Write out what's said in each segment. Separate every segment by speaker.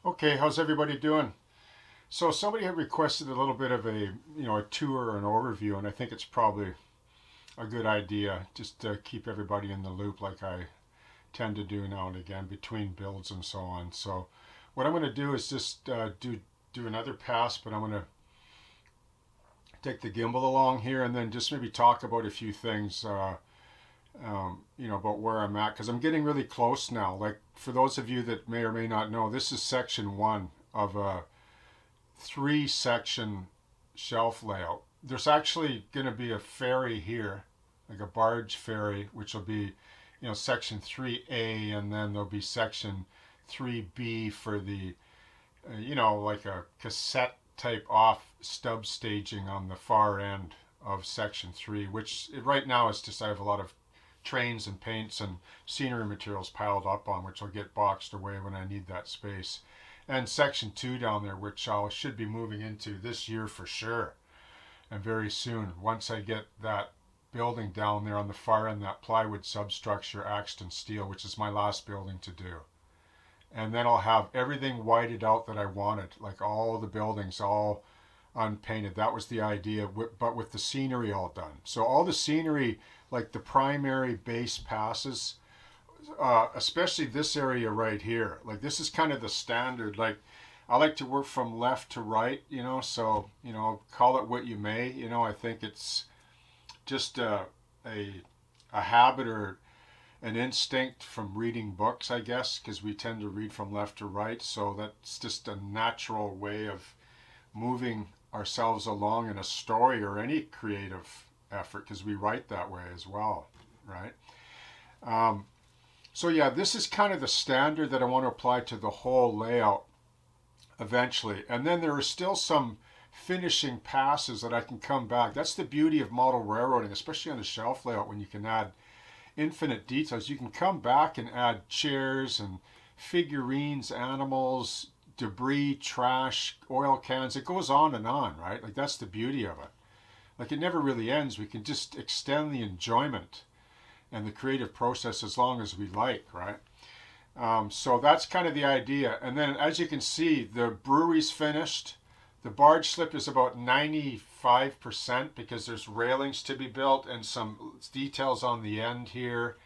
Speaker 1: Okay, how's everybody doing? So somebody had requested a little bit of a tour or an overview, and I think it's probably a good idea just to keep everybody in the loop like I tend to do now and again between builds and so on. So what I'm going to do is just do another pass, but I'm going to take the gimbal along here and then just maybe talk about a few things, about where I'm at because I'm getting really close now. Like for those of you that may or may not know, this is section one of a three-section shelf layout. There's actually going to be a ferry here, like a barge ferry, which will be, section 3A, and then there'll be section 3B for the, like a cassette type off stub staging on the far end of section 3, which right now is just I have a lot of trains and paints and scenery materials piled up on, which I'll get boxed away when I need that space. And section 2 down there, which I should be moving into this year for sure, and very soon, once I get that building down there on the far end, that plywood substructure, Axton steel, which is my last building to do. And then I'll have everything whited out that I wanted, like all the buildings all unpainted. That was the idea, but with the scenery all done. So all the scenery, like the primary base passes, especially this area right here. Like this is kind of the standard. Like I like to work from left to right, so, call it what you may. I think it's just a, a habit or an instinct from reading books, I guess, because we tend to read from left to right. So that's just a natural way of moving ourselves along in a story or any creative effort because we write that way as well, right? Um, so yeah, this is kind of the standard that I want to apply to the whole layout eventually. And then there are still some finishing passes that I can come back. That's the beauty of model railroading, especially on the shelf layout when you can add infinite details. You can come back and add chairs and figurines, animals, debris, trash, oil cans. It goes on, right? Like that's the beauty of it. Like it never really ends. We can just extend the enjoyment and the creative process as long as we like, right? So that's kind of the idea. And then as you can see, the brewery's finished. The barge slip is about 95% because there's railings to be built and some details on the end here.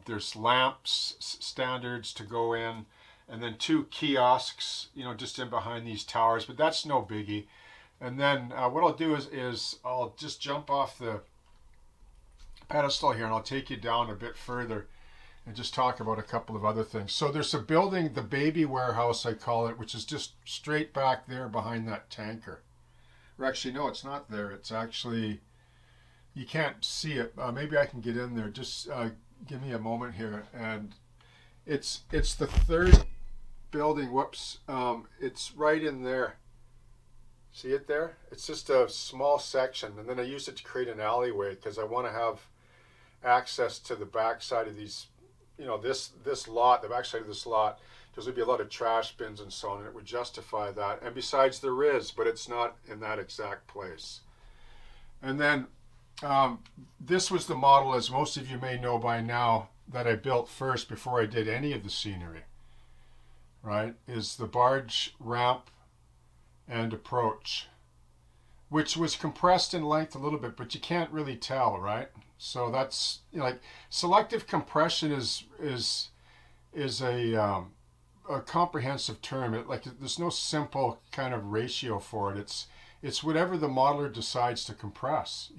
Speaker 1: There's lamps standards to go in. and then 2 kiosks, just in behind these towers, but that's no biggie. And then what I'll do is I'll just jump off the pedestal here and I'll take you down a bit further and just talk about a couple of other things. So there's a building, the baby warehouse I call it, which is just straight back there behind that tanker. Or actually, no, it's not there. It's actually, you can't see it. Maybe I can get in there. Just give me a moment here. And it's the third building. Whoops. It's right in there. See it there? It's just a small section. And then I used it to create an alleyway because I want to have access to the back side of these, this lot, the back side of this lot. There's going to be a lot of trash bins and so on, and it would justify that. And besides, there is, but it's not in that exact place. And then this was the model, as most of you may know by now, that I built first before I did any of the scenery, right, is the barge ramp and approach, which was compressed in length a little bit, but you can't really tell, right? So that's, like, selective compression is a comprehensive term. There's no simple kind of ratio for it. It's whatever the modeler decides to compress,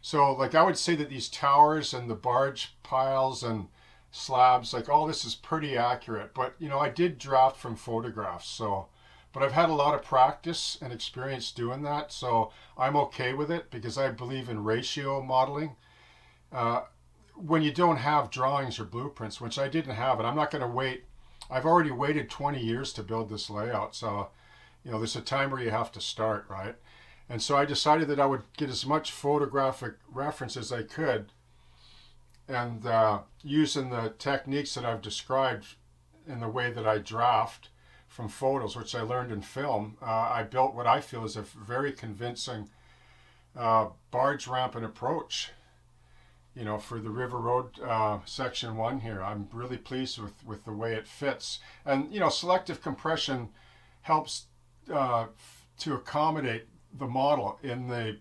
Speaker 1: So like I would say that these towers and the barge piles and slabs, like all this is pretty accurate. But I did draft from photographs, but I've had a lot of practice and experience doing that, so I'm okay with it because I believe in ratio modeling. When you don't have drawings or blueprints, which I didn't have, and I'm not going to wait. I've already waited 20 years to build this layout, so there's a time where you have to start, right? And so I decided that I would get as much photographic reference as I could, and using the techniques that I've described in the way that I draft from photos, which I learned in film, I built what I feel is a very convincing barge ramp and approach, for the River Road section 1 here. I'm really pleased with the way it fits. And, selective compression helps to accommodate the model in the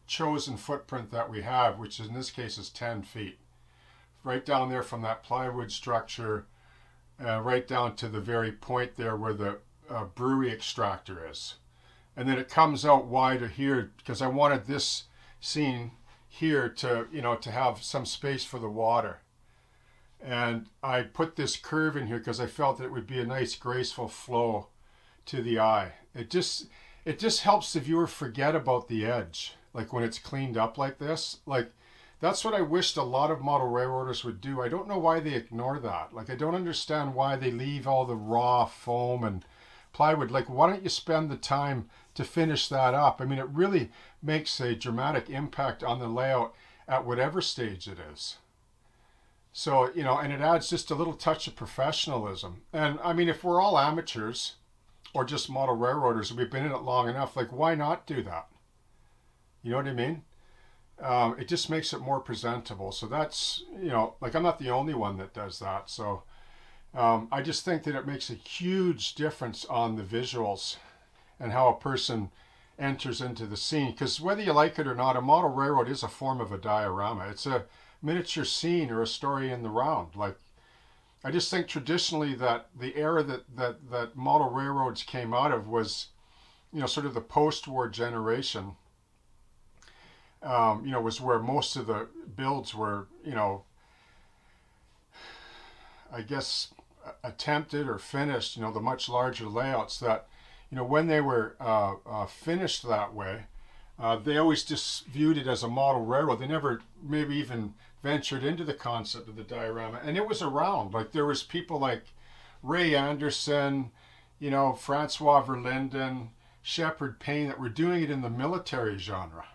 Speaker 1: chosen footprint that we have, which in this case is 10 feet. Right down there from that plywood structure, right down to the very point there where the brewery extractor is. And then it comes out wider here because I wanted this scene here to, to have some space for the water. And I put this curve in here because I felt that it would be a nice graceful flow to the eye. It just helps the viewer forget about the edge, like when it's cleaned up like this. Like, that's what I wished a lot of model railroaders would do. I don't know why they ignore that. Like, I don't understand why they leave all the raw foam and plywood. Like, why don't you spend the time to finish that up? I mean, it really makes a dramatic impact on the layout at whatever stage it is. So, and it adds just a little touch of professionalism. And I mean, if we're all amateurs or just model railroaders and we've been in it long enough, like, why not do that? You know what I mean? It just makes it more presentable. So that's, like, I'm not the only one that does that. So I just think that it makes a huge difference on the visuals and how a person enters into the scene. Because whether you like it or not, a model railroad is a form of a diorama. It's a miniature scene or a story in the round. Like, I just think traditionally that the era that model railroads came out of was, sort of the post-war generation. Was where most of the builds were, I guess, attempted or finished, the much larger layouts that, when they were finished that way, they always just viewed it as a model railroad. They never maybe even ventured into the concept of the diorama. And it was around. Like, there was people like Ray Anderson, Francois Verlinden, Shepard Payne that were doing it in the military genre.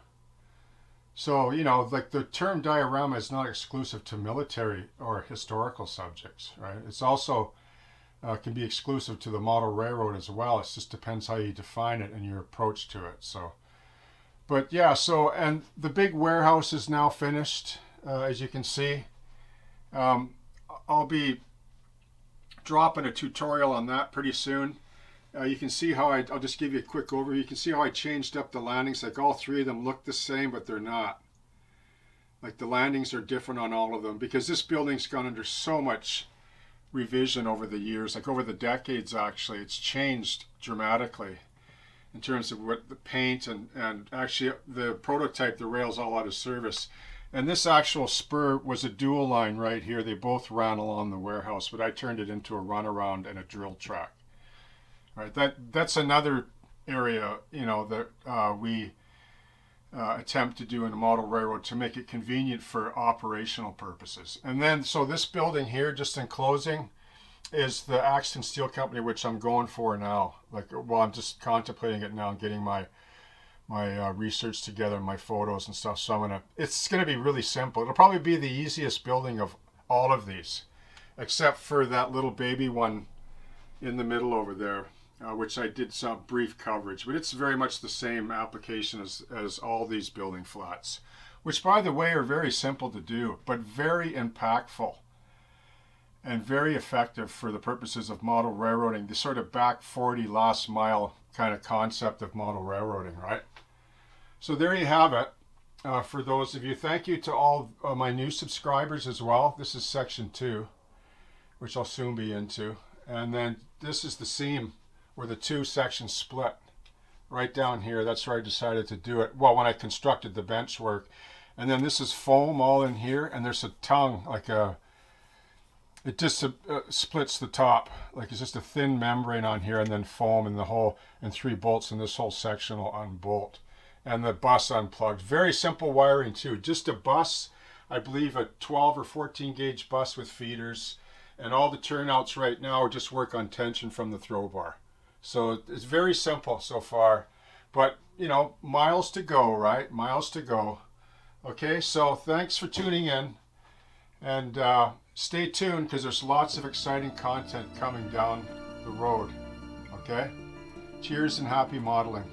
Speaker 1: So, like, the term diorama is not exclusive to military or historical subjects, right? It's also can be exclusive to the model railroad as well. It just depends how you define it and your approach to it. So, but yeah, and the big warehouse is now finished, as you can see. I'll be dropping a tutorial on that pretty soon. You can see how I'll just give you a quick overview. You can see how I changed up the landings. Like, all three of them look the same, but they're not. Like, the landings are different on all of them because this building's gone under so much revision over the years, like over the decades actually. It's changed dramatically in terms of what the paint and actually the prototype, the rail's all out of service. And this actual spur was a dual line right here. They both ran along the warehouse, but I turned it into a runaround and a drill track. All right, that's another area, you know, that we attempt to do in a model railroad to make it convenient for operational purposes. And then, so this building here, just in closing, is the Axton Steel Company, which I'm going for now. Like, well, I'm just contemplating it now and getting my research together, my photos and stuff. So it's gonna be really simple. It'll probably be the easiest building of all of these, except for that little baby one in the middle over there, which I did some brief coverage, but it's very much the same application as all these building flats, which by the way are very simple to do, but very impactful and very effective for the purposes of model railroading, the sort of back 40 last mile kind of concept of model railroading, right? So there you have it. For those of you, thank you to all my new subscribers as well. This is section 2, which I'll soon be into. And then this is the seam where the two sections split right down here. That's where I decided to do it. Well, when I constructed the bench work. And then this is foam all in here, and there's a tongue, like it just splits the top, like it's just a thin membrane on here, and then foam in the whole, and 3 bolts in this whole section will unbolt. And the bus unplugged. Very simple wiring too. Just a bus, I believe a 12 or 14 gauge bus with feeders, and all the turnouts right now just work on tension from the throw bar. So it's very simple so far, but you know, miles to go, right? Miles to go. Okay, so thanks for tuning in, and stay tuned because there's lots of exciting content coming down the road. Okay, cheers and happy modeling.